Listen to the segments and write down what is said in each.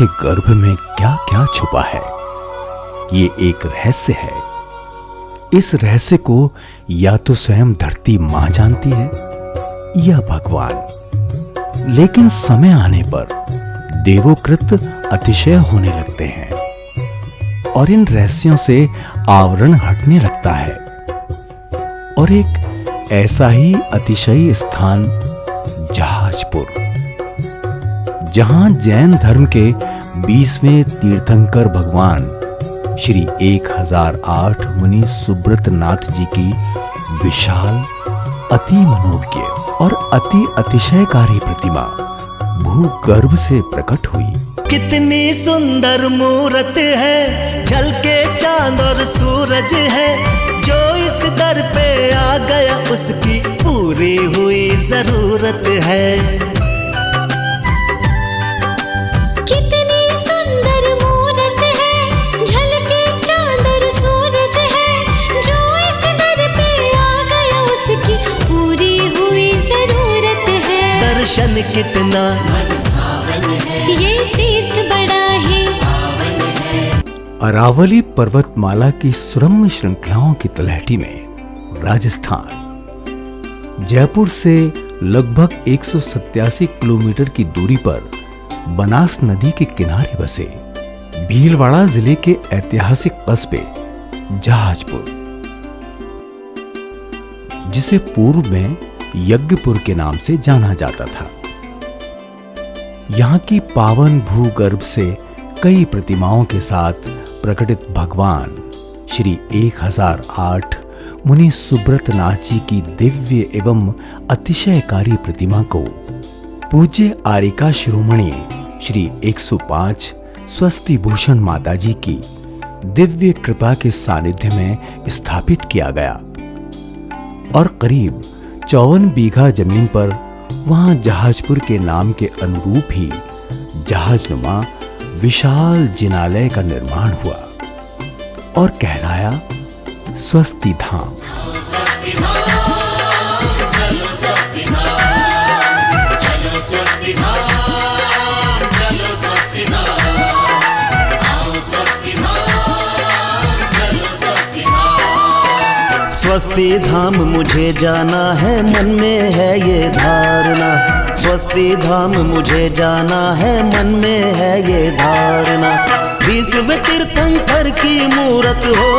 के गर्भ में क्या क्या छुपा है, ये एक रहस्य है। इस रहस्य को या तो स्वयं धरती मां जानती है या भगवान, लेकिन समय आने पर देवोकृत अतिशय होने लगते हैं और इन रहस्यों से आवरण हटने लगता है। और एक ऐसा ही अतिशयी स्थान जहाजपुर, जहां जैन धर्म के 20वें तीर्थंकर भगवान श्री 1008 मुनि सुब्रत नाथ जी की विशाल, अति मनोज्ञ और अति अतिशयकारी प्रतिमा भूगर्भ से प्रकट हुई। कितनी सुंदर मूरत है, झलके चांद और सूरज है, जो इस दर पे आ गया उसकी पूरी हुई जरूरत है। कितनी सुंदर मूरत है, झलके चांद और सूरज है, जो इस दर पे आ गया उसकी पूरी हुई जरूरत है। दर्शन कितना ये तीर्थ बड़ा ही पावन है। अरावली पर्वतमाला की सुरम्य श्रृंखलाओं की तलहटी में राजस्थान, जयपुर से लगभग 187 किलोमीटर की दूरी पर बनास नदी के किनारे बसे भीलवाड़ा जिले के ऐतिहासिक कस्बे जहाजपुर, जिसे पूर्व में यज्ञपुर के नाम से जाना जाता था। यहाँ की पावन भूगर्भ से कई प्रतिमाओं के साथ प्रकटित भगवान श्री 1008 मुनि सुब्रत नाथ जी की दिव्य एवं अतिशयकारी प्रतिमा को पूज्य आरिका शिरोमणि श्री 105 स्वस्ति भूषण माता जी की दिव्य कृपा के सानिध्य में स्थापित किया गया और करीब 54 बीघा जमीन पर वहां जहाजपुर के नाम के अनुरूप ही जहाजनुमा विशाल जिनालय का निर्माण हुआ और कहलाया स्वस्ति धाम। स्वस्ति धाम मुझे जाना है, मन में है ये धारणा। स्वस्ति धाम मुझे जाना है, मन में है ये धारणा। 20वें तीर्थंकर की मूरत हो,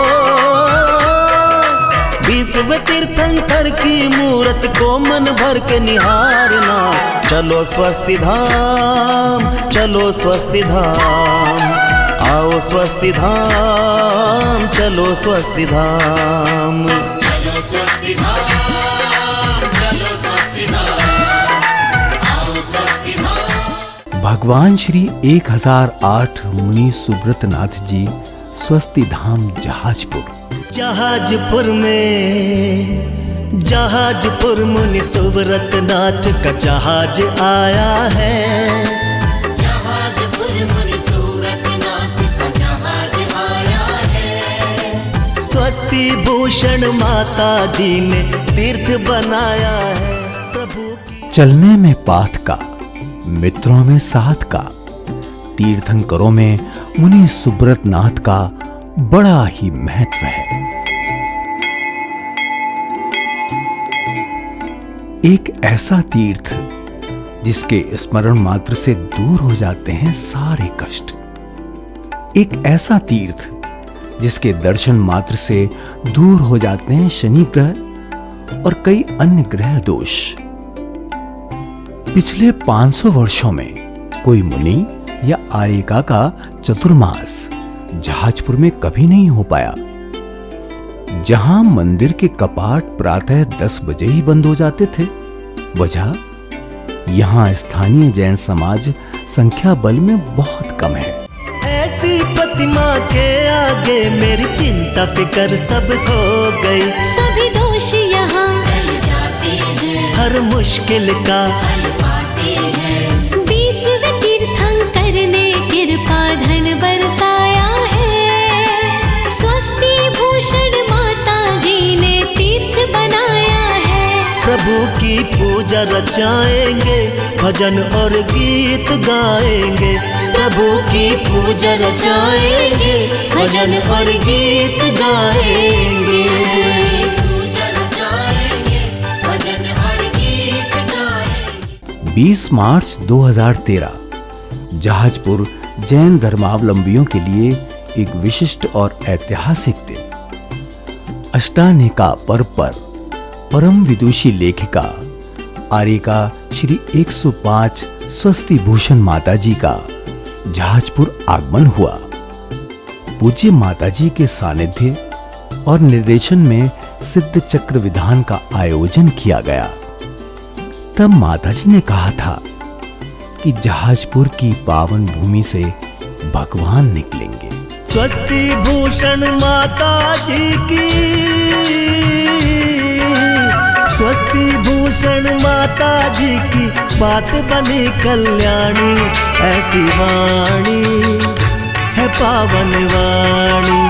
20वें तीर्थंकर की मूरत को मन भर के निहारना। चलो स्वस्ति धाम, चलो स्वस्ति धाम, आओ स्वस्ति धाम, चलो स्वस्ति धाम। चलो स्वस्ति धाम, चलो स्वस्ति धाम, आओ स्वस्ति धाम। भगवान श्री 1008 मुनि सुब्रत नाथ जी स्वस्ति धाम जहाजपुर। जहाजपुर में, जहाजपुर मुनि सुब्रत नाथ का जहाज आया है। जहाजपुर मुनि सुब्रत नाथ का जहाज आया है। स्वस्ति भूषण माता जी ने तीर्थ बनाया है। प्रभु की चलने में पाथ का, मित्रों में साथ का, तीर्थंकरों में मुनि सुब्रत नाथ का बड़ा ही महत्व है। एक ऐसा तीर्थ जिसके स्मरण मात्र से दूर हो जाते हैं सारे कष्ट। एक ऐसा तीर्थ जिसके दर्शन मात्र से दूर हो जाते हैं शनि ग्रह और कई अन्य ग्रह दोष। पिछले 500 वर्षों में कोई मुनि या आर्यिका का चतुर्मास जहाजपुर में कभी नहीं हो पाया। जहां मंदिर के कपाट प्रातः 10 बजे ही बंद हो जाते थे, वजह यहां स्थानीय जैन समाज संख्या बल में बहुत कम है। ऐसी प्रतिमा के आगे मेरी चिंता फिकर सब खो गई। सभी दोष यहाँ टल जाते हैं, हर मुश्किल का हल पाते हैं। 20वें तीर्थंकर ने कृपा धन बरसाया है। स्वस्ति भूषण माता जी ने तीर्थ बनाया है। प्रभु की पूजा रचाएंगे, भजन और गीत गाएंगे। प्रभु की पूजा रचाएंगे, भजन और गीत गाएंगे। पूजा रचाएंगे, भजन और गीत गाएंगे। 20 मार्च 2013 जहाजपुर जैन धर्मावलंबियों के लिए एक विशिष्ट और ऐतिहासिक दिन। अष्टानेका पर्व पर परम विदुषी लेखिका आर्यिका श्री 105 स्वस्ति भूषण माताजी का जहाजपुर आगमन हुआ। पूज्य माताजी के सानिध्य और निर्देशन में सिद्ध चक्र विधान का आयोजन किया गया। तब माताजी ने कहा था कि जहाजपुर की पावन भूमि से भगवान निकलेंगे। स्वस्ति भूषण माता जी की, स्वस्ति भूषण माता जी की बात बनी कल्याणी। ऐसी वाणी है पावन वाणी,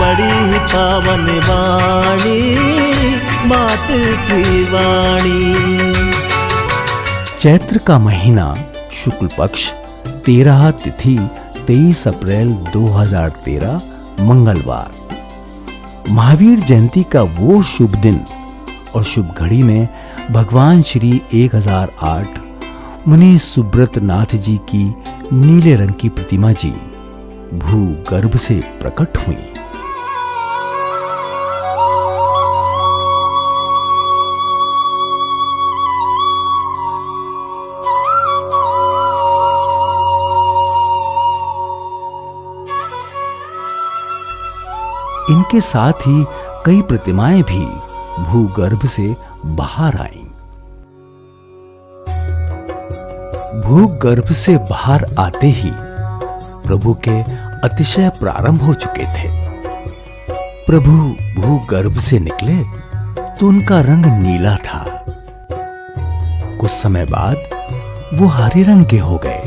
बड़ी ही पावन वाणी, मात की वाणी। चैत्र का महीना शुक्ल पक्ष 13 तिथि 23 अप्रैल 2013 मंगलवार, महावीर जयंती का वो शुभ दिन और शुभ घड़ी में भगवान श्री 1008 मुनि सुब्रत नाथ जी की नीले रंग की प्रतिमा जी भूगर्भ से प्रकट हुई। इनके साथ ही कई प्रतिमाएं भी भूगर्भ से बाहर आईं। भूगर्भ से बाहर आते ही प्रभु के अतिशय प्रारंभ हो चुके थे। प्रभु भूगर्भ से निकले तो उनका रंग नीला था। कुछ समय बाद वो हरे रंग के हो गए।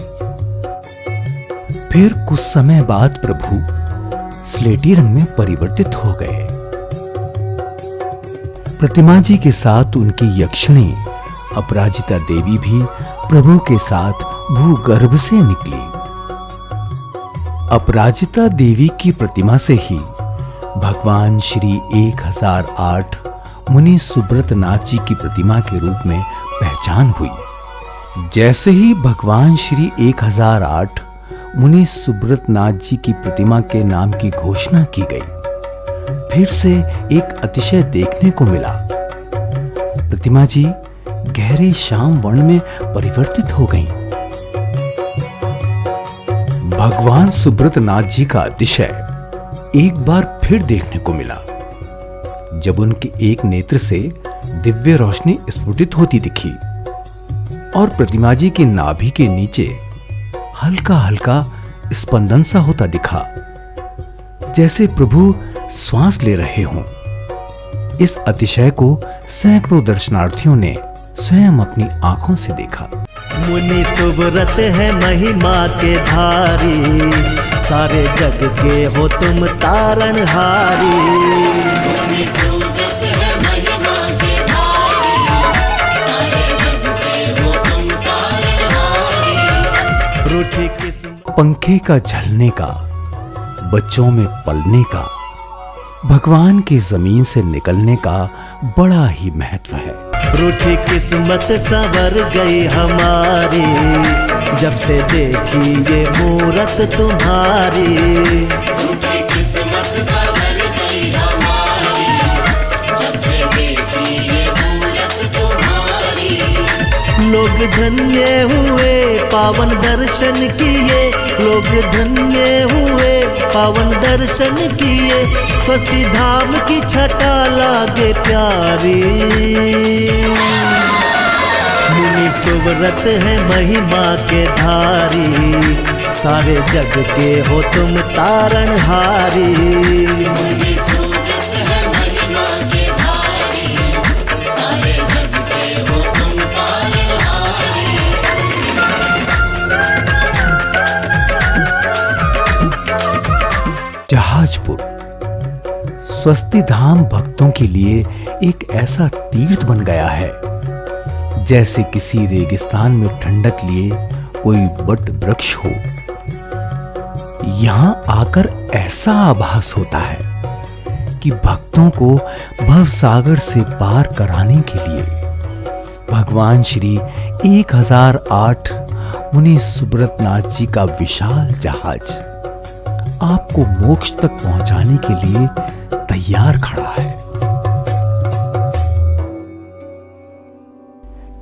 फिर कुछ समय बाद प्रभु स्लेटी रंग में परिवर्तित हो गए। प्रतिमा जी के साथ उनकी यक्षिणी अपराजिता देवी भी प्रभु के साथ भूगर्भ से निकली। अपराजिता देवी की प्रतिमा से ही भगवान श्री 1008 मुनि सुब्रत नाथ जी की प्रतिमा के रूप में पहचान हुई। जैसे ही भगवान श्री 1008 मुनि सुब्रत नाथ जी की प्रतिमा के नाम की घोषणा की गई, फिर से एक अतिशय देखने को मिला। प्रतिमा जी गहरे श्याम वर्ण में परिवर्तित हो गईं। भगवान सुब्रत नाथ जी का अतिशय एक बार फिर देखने को मिला, जब उनके एक नेत्र से दिव्य रोशनी स्फुटित होती दिखी और प्रतिमा जी की नाभि के नीचे हल्का हल्का स्पंदन सा होता दिखा, जैसे प्रभु श्वास ले रहे हों। इस अतिशय को सैकड़ों दर्शनार्थियों ने स्वयं अपनी आंखों से देखा। मुनि सुब्रत है महिमा के धारी, सारे जग के हो तुम तारणहारी। मुनि सुब्रत है महिमा के धारी, सारे जग के हो तुम तारणहारी। रूठी किस्म पंखे का झलने का, बच्चों में पलने का, भगवान के जमीन से निकलने का बड़ा ही महत्व है। रूठी किस्मत संवर गई हमारी, जब से देखी ये मूरत तुम्हारी। रूठी किस्मत संवर गई हमारी, जब से देखी ये मूरत तुम्हारी। लोग धन्य हुए पावन दर्शन किए, लोग धन्य हुए पावन दर्शन किए। स्वस्ति धाम की छटा लागे प्यारी, मुनि सुब्रत है महिमा के धारी, सारे जग के हो तुम तारणहारी। मुनि सुब्रत है महिमा के धारी, सारे जग के हो तुम तारणहारी। जहाजपुर स्वस्ति धाम भक्तों के लिए एक ऐसा तीर्थ बन गया है जैसे किसी रेगिस्तान में ठंडक लिए कोई बट वृक्ष हो। यहां आकर ऐसा आभास होता है कि भक्तों को भवसागर से पार कराने के लिए भगवान श्री 1008 मुनि सुब्रत नाथ जी का विशाल जहाज आपको मोक्ष तक पहुंचाने के लिए तैयार खड़ा है।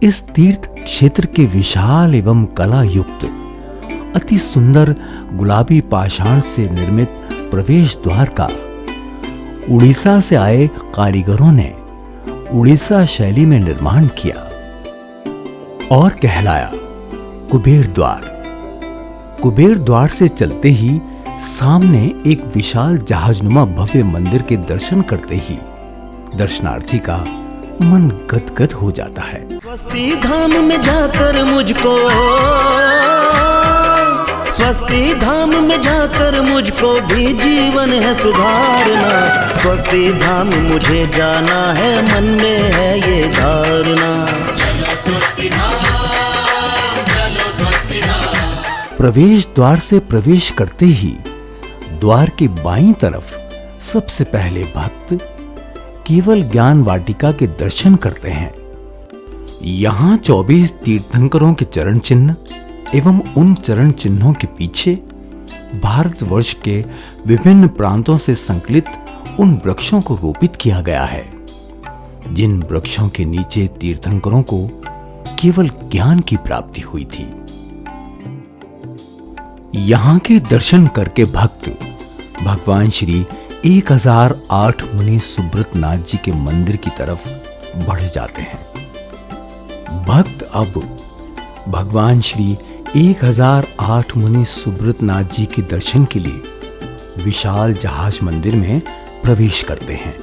इस तीर्थ क्षेत्र के विशाल एवं कला युक्त अति सुंदर गुलाबी पाषाण से निर्मित प्रवेश द्वार का उड़ीसा से आए कारीगरों ने उड़ीसा शैली में निर्माण किया और कहलाया कुबेर द्वार। कुबेर द्वार से चलते ही सामने एक विशाल जहाजनुमा भव्य मंदिर के दर्शन करते ही दर्शनार्थी का मन गदगद हो जाता है। स्वस्ति धाम में जाकर मुझको, स्वस्ति धाम में जाकर मुझको भी जीवन है सुधारना। स्वस्ति धाम मुझे जाना है, मन में है ये धारणा। चलो स्वस्ति धाम, चलो स्वस्ति धाम। प्रवेश द्वार से प्रवेश करते ही द्वार के बाईं तरफ सबसे पहले भक्त केवल ज्ञान वाटिका के दर्शन करते हैं। यहां 24 तीर्थंकरों के चरण चिन्ह एवं उन चरण चिन्हों के पीछे भारतवर्ष के विभिन्न प्रांतों से संकलित उन वृक्षों को रोपित किया गया है, जिन वृक्षों के नीचे तीर्थंकरों को केवल ज्ञान की प्राप्ति हुई थी। यहां के दर्शन करके भक्त भगवान श्री 1008 मुनि सुब्रत नाथ जी के मंदिर की तरफ बढ़ जाते हैं। भक्त अब भगवान श्री 1008 मुनि सुब्रत नाथ जी के दर्शन के लिए विशाल जहाज मंदिर में प्रवेश करते हैं।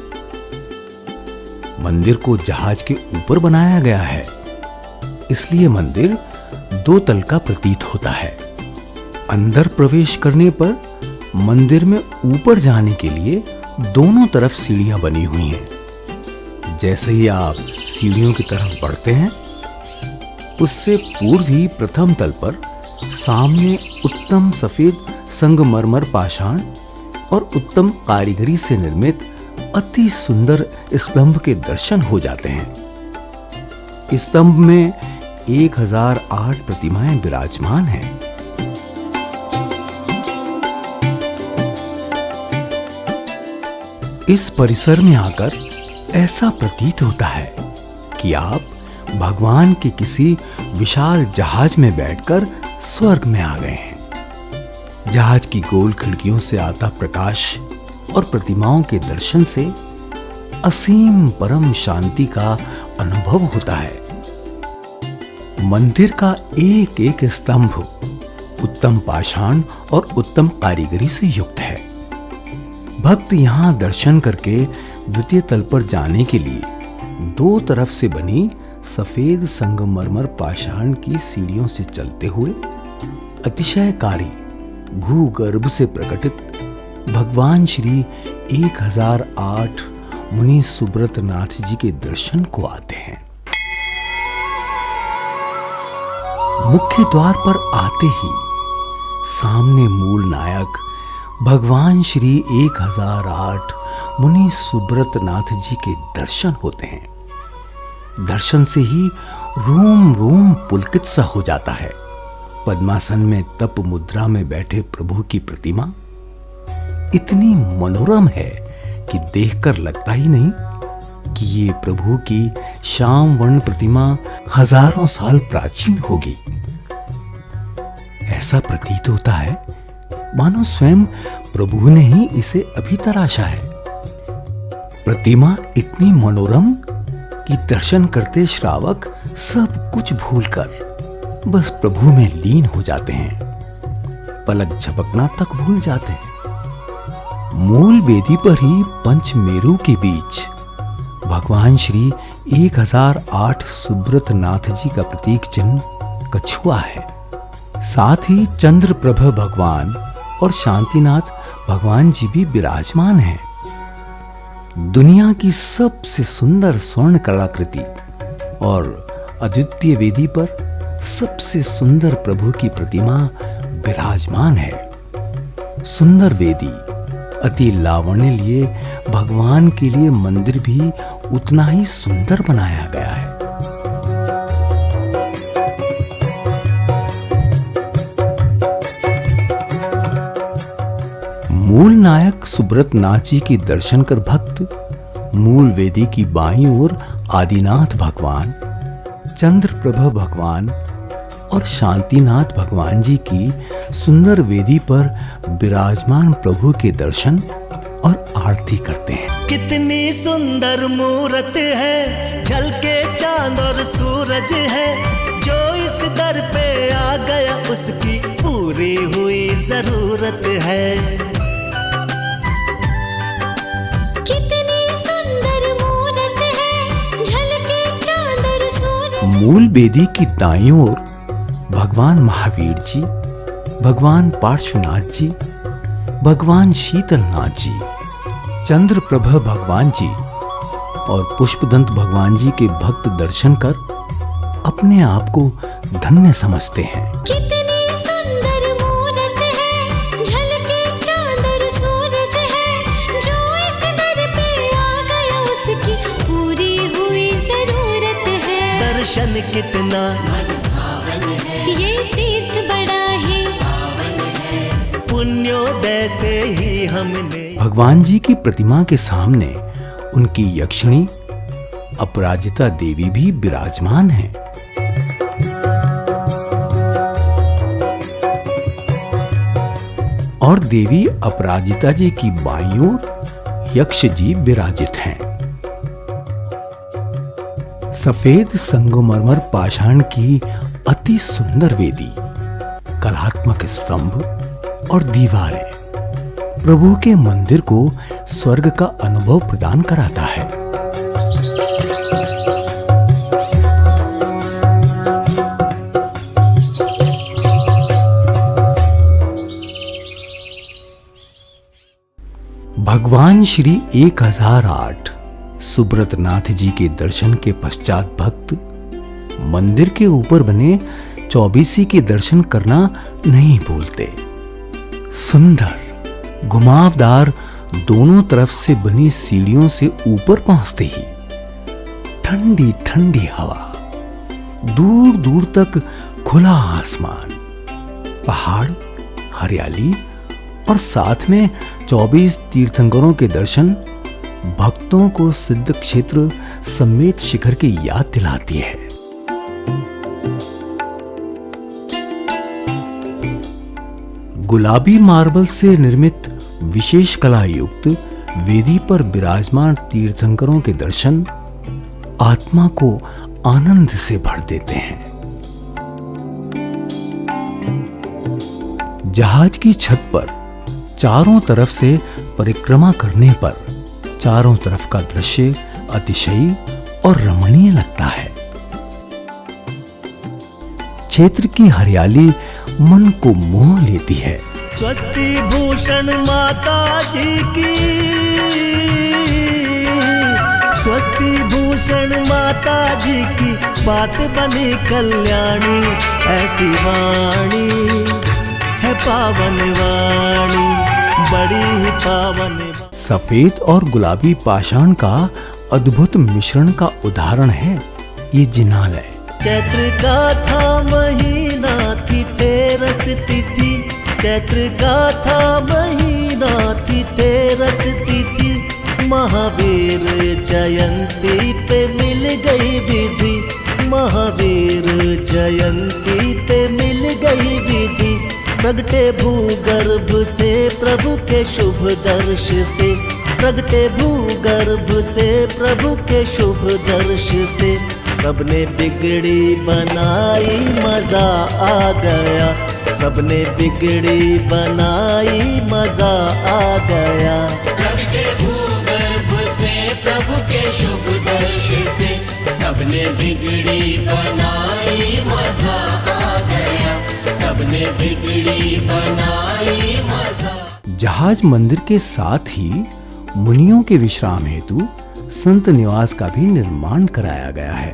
मंदिर को जहाज के ऊपर बनाया गया है, इसलिए मंदिर 2 तल का प्रतीत होता है। अंदर प्रवेश करने पर मंदिर में ऊपर जाने के लिए दोनों तरफ सीढ़ियां बनी हुई हैं। जैसे ही आप सीढ़ियों की तरफ बढ़ते हैं, उससे पूर्व ही प्रथम तल पर सामने उत्तम सफेद संगमरमर पाषाण और उत्तम कारीगरी से निर्मित अति सुंदर स्तंभ के दर्शन हो जाते हैं। स्तंभ में 1008 प्रतिमाएं विराजमान हैं। इस परिसर में आकर ऐसा प्रतीत होता है कि आप भगवान के किसी विशाल जहाज में बैठकर स्वर्ग में आ गए हैं। जहाज की गोल खिड़कियों से आता प्रकाश और प्रतिमाओं के दर्शन से असीम परम शांति का अनुभव होता है। मंदिर का एक एक स्तंभ उत्तम पाषाण और उत्तम कारीगरी से युक्त है। भक्त यहां दर्शन करके द्वितीय तल पर जाने के लिए 2 तरफ से बनी सफेद संगमरमर पाषाण की सीढ़ियों से चलते हुए अतिशयकारी भूगर्भ से प्रकटित भगवान श्री 1008 मुनि सुब्रत नाथ जी के दर्शन को आते हैं। मुख्य द्वार पर आते ही सामने मूल नायक भगवान श्री 1008 मुनि सुब्रत नाथ जी के दर्शन होते हैं। दर्शन से ही रोम रोम पुलकित सा हो जाता है। पद्मासन में तप मुद्रा में बैठे प्रभु की प्रतिमा इतनी मनोरम है कि देखकर लगता ही नहीं कि ये प्रभु की श्याम वर्ण प्रतिमा हजारों साल प्राचीन होगी। ऐसा प्रतीत होता है मानो स्वयं प्रभु ने ही इसे अभी तराशा है। प्रतिमा इतनी मनोरम कि दर्शन करते श्रावक सब कुछ भूलकर बस प्रभु में लीन हो जाते हैं, पलक झपकना तक भूल जाते हैं। मूल वेदी पर ही पंचमेरु के बीच भगवान श्री 1008 सुब्रत नाथ जी का प्रतीक चिन्ह कछुआ है। साथ ही चंद्रप्रभ भगवान और शांतिनाथ भगवान जी भी विराजमान हैं। दुनिया की सबसे सुंदर स्वर्ण कलाकृति और अद्वितीय वेदी पर सबसे सुंदर प्रभु की प्रतिमा विराजमान है। सुंदर वेदी अति लावण्य लिए भगवान के लिए मंदिर भी उतना ही सुंदर बनाया गया है। मूल नायक सुब्रत नाथ जी के दर्शन कर भक्त मूल वेदी की बाईं ओर आदिनाथ भगवान, चंद्रप्रभा भगवान और शांतिनाथ भगवान जी की सुंदर वेदी पर विराजमान प्रभु के दर्शन और आरती करते हैं। कितनी सुंदर मूरत है, झलके चांद और सूरज है, जो इस दर पे आ गया उसकी पूरी हुई जरूरत है। कितनी सुंदर मूरत है, झलके चांद और सूरज। मूल वेदी की दाईं ओर भगवान महावीर जी, भगवान पार्श्वनाथ जी, भगवान शीतलनाथ जी, चंद्रप्रभा भगवान जी और पुष्पदंत भगवान जी के भक्त दर्शन कर अपने आप को धन्य समझते हैं। कितनी सुंदर मूरत है, झलके चांद और सूरज है, जो इस दर पे आ गया उसकी पूरी हुई जरूरत है। दर्शन कितना ये तीर्थ बड़ा ही पुण्योदय से ही हमने भगवान जी की प्रतिमा के सामने उनकी यक्षिणी अपराजिता देवी भी विराजमान हैं। और देवी अपराजिता जी की बाईं ओर यक्ष जी विराजित हैं। सफेद संगमरमर पाषाण की अति सुंदर वेदी, कलात्मक स्तंभ और दीवारें प्रभु के मंदिर को स्वर्ग का अनुभव प्रदान कराता है। भगवान श्री 1008 सुब्रत नाथ जी के दर्शन के पश्चात भक्त मंदिर के ऊपर बने चौबीसी के दर्शन करना नहीं भूलते। सुंदर घुमावदार दोनों तरफ से बनी सीढ़ियों से ऊपर पहुंचते ही ठंडी ठंडी हवा, दूर दूर तक खुला आसमान, पहाड़, हरियाली और साथ में 24 तीर्थंकरों के दर्शन भक्तों को सिद्ध क्षेत्र समेत शिखर की याद दिलाती है। गुलाबी मार्बल से निर्मित विशेष कला युक्त वेदी पर विराजमान तीर्थंकरों के दर्शन आत्मा को आनंद से भर देते हैं। जहाज की छत पर चारों तरफ से परिक्रमा करने पर चारों तरफ का दृश्य अतिशयी और रमणीय लगता है। क्षेत्र की हरियाली मन को मोह लेती है। स्वस्ति भूषण माता जी की, स्वस्ति भूषण माता जी की बात बनी कल्याणी, ऐसी वाणी है पावन वाणी, बड़ी ही पावन। सफेद और गुलाबी पाषाण का अद्भुत मिश्रण का उदाहरण है ये जिनालय। चैत्र का था महीना थी 13 तिथि, चैत्र का था महीना थी 13 तिथि, महावीर जयंती पे मिल गई विधि, महावीर जयंती पे मिल गई विधि। प्रगटे भूगर्भ से प्रभु के शुभ दर्श से, प्रगटे भूगर्भ से प्रभु के शुभ दर्श से, सबने बिगड़ी बनाई मजा आ गया, सबने बिगड़ी बनाई मजा आ गया। प्रगटे भूगर्भ से प्रभु के शुभ दर्श से, सबने बिगड़ी बनाई मजा आ गया, सबने बिगड़ी बनाई मजा। जहाज मंदिर के साथ ही मुनियों के विश्राम हेतु संत निवास का भी निर्माण कराया गया है।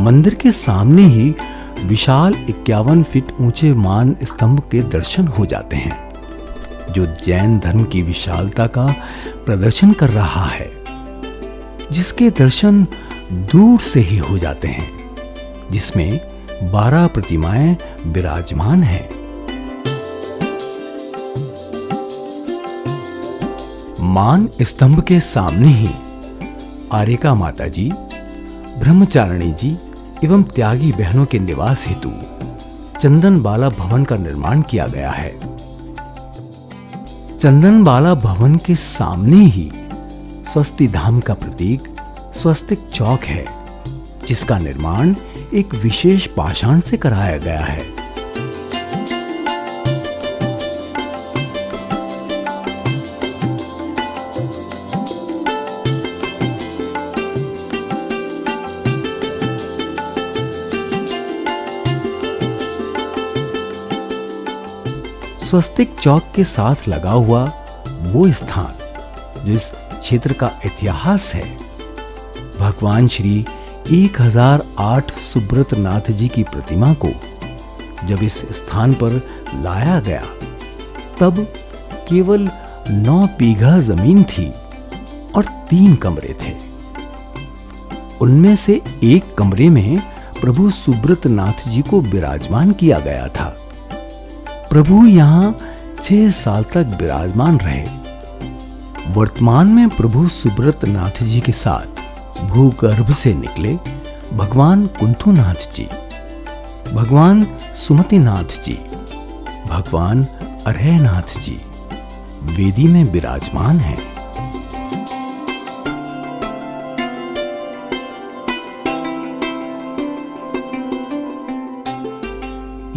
मंदिर के सामने ही विशाल 51 फीट ऊंचे मान स्तंभ के दर्शन हो जाते हैं, जो जैन धर्म की विशालता का प्रदर्शन कर रहा है, जिसके दर्शन दूर से ही हो जाते हैं, जिसमें 12 प्रतिमाएं विराजमान हैं। मान स्तंभ के सामने ही आर्यका माता जी, ब्रह्मचारिणी जी एवं त्यागी बहनों के निवास हेतु चंदनबाला भवन का निर्माण किया गया है। चंदनबाला भवन के सामने ही स्वस्ति धाम का प्रतीक स्वस्तिक चौक है, जिसका निर्माण एक विशेष पाषाण से कराया गया है। स्वस्तिक चौक के साथ लगा हुआ वो स्थान जो इस क्षेत्र का इतिहास है, भगवान श्री 1008 सुब्रत नाथ जी की प्रतिमा को जब इस स्थान पर लाया गया तब केवल 9 बीघा जमीन थी और 3 कमरे थे। उनमें से एक कमरे में प्रभु सुब्रत नाथ जी को विराजमान किया गया था। प्रभु यहां 6 साल तक विराजमान रहे। वर्तमान में प्रभु सुब्रत नाथ जी के साथ भूगर्भ से निकले भगवान कुंथुनाथ जी, भगवान सुमतिनाथ जी, भगवान अरहनाथ जी वेदी में विराजमान हैं।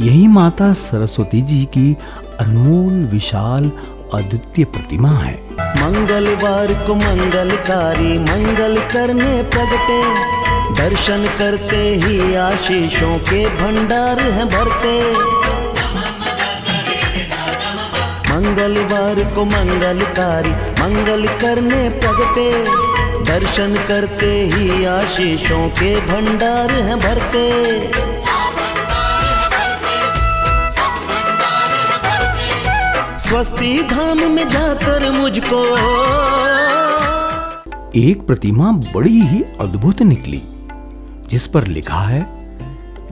यही माता सरस्वती जी की अनमोल विशाल अद्वितीय प्रतिमा है। मंगलवार को मंगलकारी मंगल करने प्रगटे, दर्शन करते ही आशीषों के भंडार हैं भरते। मंगलवार को मंगलकारी मंगल करने प्रगटे, दर्शन करते ही आशीषों के भंडार हैं भरते। स्वस्ति धाम में जाकर मुझको एक प्रतिमा बड़ी ही अद्भुत निकली, जिस पर लिखा है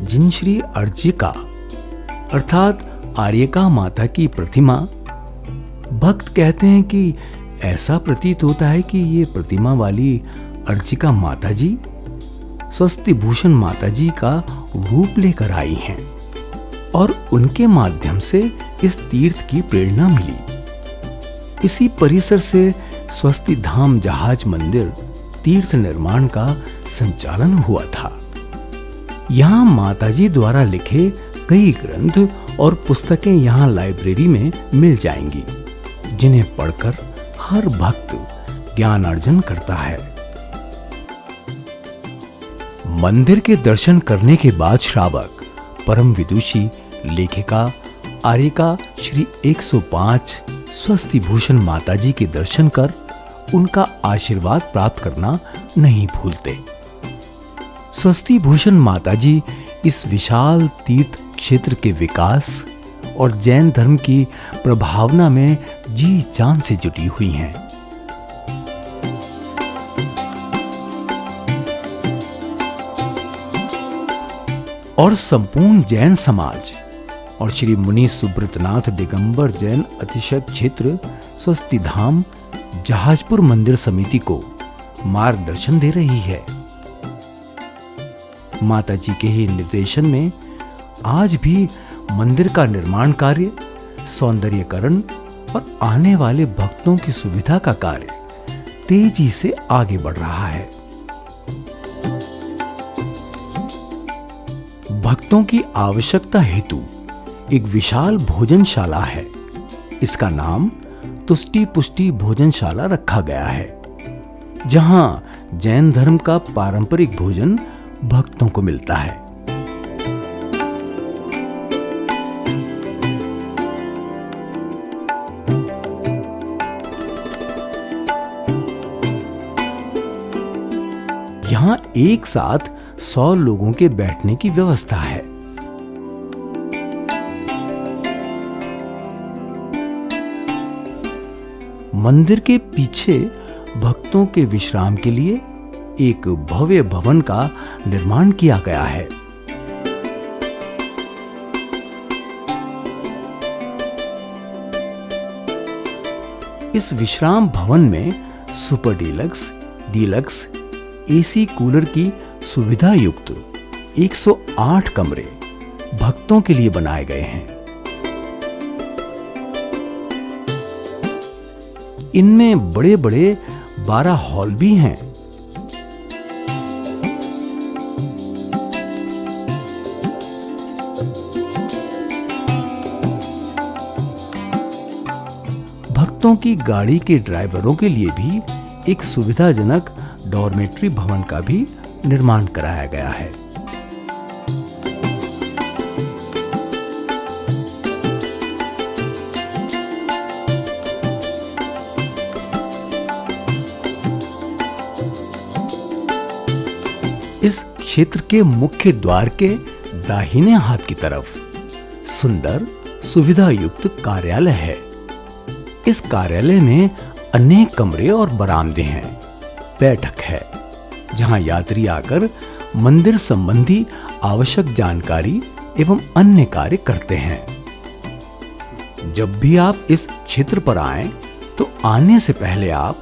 जिन श्री अर्चिका अर्थात आर्यका माता की प्रतिमा। भक्त कहते हैं कि ऐसा प्रतीत होता है कि ये प्रतिमा वाली अर्चिका माता जी स्वस्ति भूषण माता जी का रूप लेकर आई हैं और उनके माध्यम से इस तीर्थ की प्रेरणा मिली। इसी परिसर से स्वस्ति धाम जहाज मंदिर तीर्थ निर्माण का संचालन हुआ था। यहाँ माताजी द्वारा लिखे कई ग्रंथ और पुस्तकें यहाँ लाइब्रेरी में मिल जाएंगी, जिन्हें पढ़कर हर भक्त ज्ञान अर्जन करता है। मंदिर के दर्शन करने के बाद श्रावक परम विदुषी लेखिका आर्यका श्री 105 स्वस्ति भूषण माताजी के दर्शन कर उनका आशीर्वाद प्राप्त करना नहीं भूलते। स्वस्ति भूषण माताजी इस विशाल तीर्थ क्षेत्र के विकास और जैन धर्म की प्रभावना में जी जान से जुटी हुई हैं। और संपूर्ण जैन समाज और श्री मुनि सुब्रतनाथ दिगंबर जैन अतिशय क्षेत्र स्वस्ति धाम जहाजपुर मंदिर समिति को मार्गदर्शन दे रही है। माता जी के ही निर्देशन में आज भी मंदिर का निर्माण कार्य, सौंदर्यीकरण और आने वाले भक्तों की सुविधा का कार्य तेजी से आगे बढ़ रहा है। भक्तों की आवश्यकता हेतु एक विशाल भोजनशाला है। इसका नाम तुष्टि पुष्टि भोजनशाला रखा गया है, जहां जैन धर्म का पारंपरिक भोजन भक्तों को मिलता है। यहां एक साथ 100 लोगों के बैठने की व्यवस्था है। मंदिर के पीछे भक्तों के विश्राम के लिए एक भव्य भवन का निर्माण किया गया है। इस विश्राम भवन में super deluxe, deluxe AC cooler की सुविधा युक्त 108 कमरे भक्तों के लिए बनाए गए हैं। इनमें बड़े-बड़े 12 हॉल भी हैं। भक्तों की गाड़ी के ड्राइवरों के लिए भी एक सुविधाजनक डॉर्मेट्री भवन का भी निर्माण कराया गया है। इस क्षेत्र के मुख्य द्वार के दाहिने हाथ की तरफ सुंदर सुविधा युक्त कार्यालय है। इस कार्यालय में अनेक कमरे और बरामदे हैं। बैठक है जहां यात्री आकर मंदिर संबंधी आवश्यक जानकारी एवं अन्य कार्य करते हैं। जब भी आप इस क्षेत्र पर आएं तो आने से पहले आप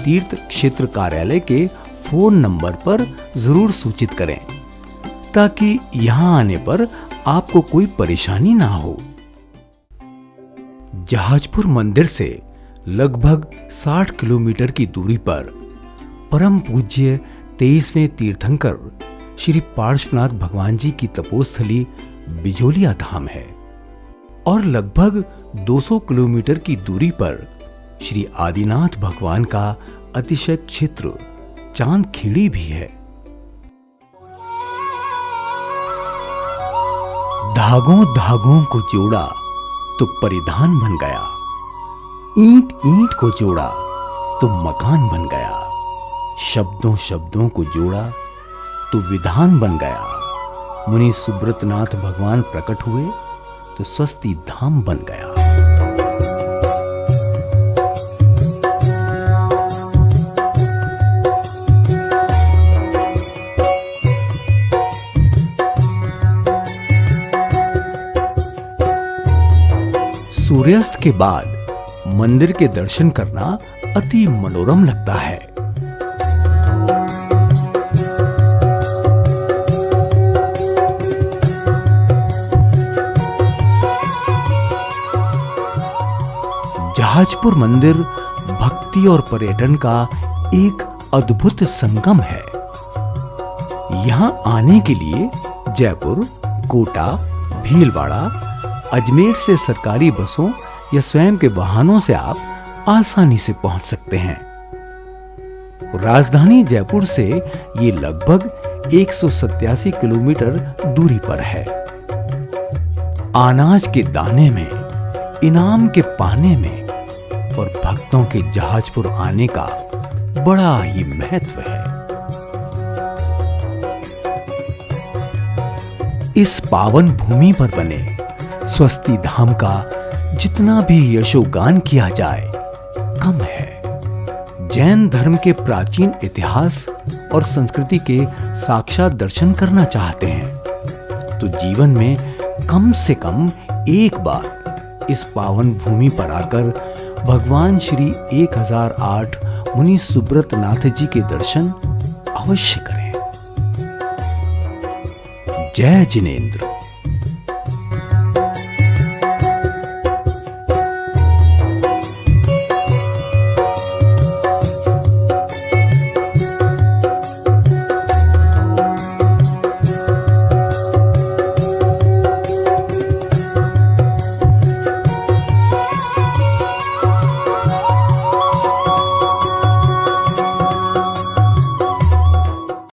तीर्थ क्षेत्र कार्यालय के फोन नंबर पर जरूर सूचित करें ताकि यहां आने पर आपको कोई परेशानी ना हो। जहाजपुर मंदिर से लगभग 60 किलोमीटर की दूरी पर परम पूज्य 23वें तीर्थंकर श्री पार्श्वनाथ भगवान जी की तपोस्थली बिजोलिया धाम है और लगभग 200 किलोमीटर की दूरी पर श्री आदिनाथ भगवान का अतिशय क्षेत्र चांदखेड़ी भी है। धागों धागों को जोड़ा तो परिधान बन गया, ईंट ईंट को जोड़ा तो मकान बन गया, शब्दों शब्दों को जोड़ा तो विधान बन गया। मुनि सुब्रतनाथ भगवान प्रकट हुए तो स्वस्ति धाम बन गया। सूर्यास्त के बाद मंदिर के दर्शन करना अति मनोरम लगता है। जहाजपुर मंदिर भक्ति और पर्यटन का एक अद्भुत संगम है। यहां आने के लिए जयपुर, कोटा, भीलवाड़ा, अजमेर से सरकारी बसों या स्वयं के वाहनों से आप आसानी से पहुंच सकते हैं। राजधानी जयपुर से ये लगभग 187 किलोमीटर दूरी पर है। अनाज के दाने में, इनाम के पाने में और भक्तों के जहाजपुर आने का बड़ा ही महत्व है। इस पावन भूमि पर बने स्वस्ति धाम का जितना भी यशोगान किया जाए कम है। जैन धर्म के प्राचीन इतिहास और संस्कृति के साक्षात दर्शन करना चाहते हैं तो जीवन में कम से कम एक बार इस पावन भूमि पर आकर भगवान श्री 1008 मुनि सुब्रतनाथ जी के दर्शन अवश्य करें। जय जिनेंद्र।